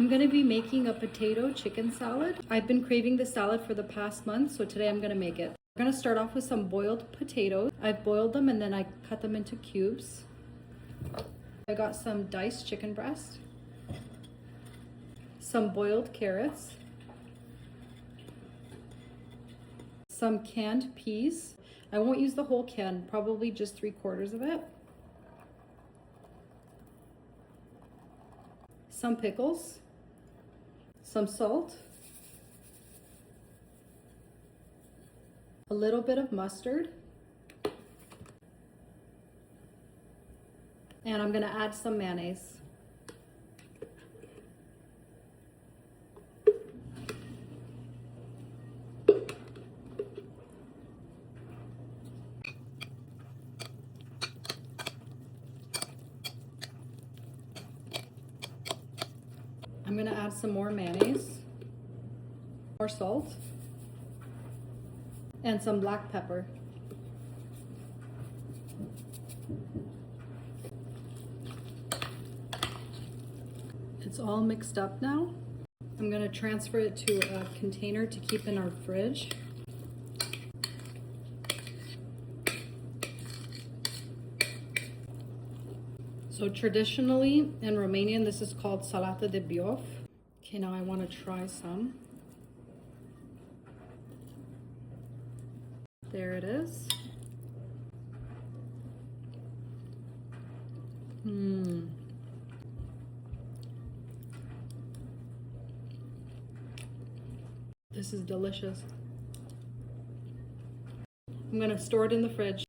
I'm gonna be making a potato chicken salad. I've been craving this salad for the past month, so today I'm gonna make it. We're gonna start off with some boiled potatoes. I've boiled them and then I cut them into cubes. I got some diced chicken breast, some boiled carrots, some canned peas. I won't use the whole can, probably just 3/4 of it. Some pickles, some salt, a little bit of mustard, and I'm gonna add some mayonnaise. I'm gonna add some more mayonnaise, more salt, and some black pepper. It's all mixed up now. I'm gonna transfer it to a container to keep in our fridge. So traditionally in Romanian, this is called Salata de Boeuf. Okay, now I want to try some. There it is. This is delicious. I'm gonna store it in the fridge.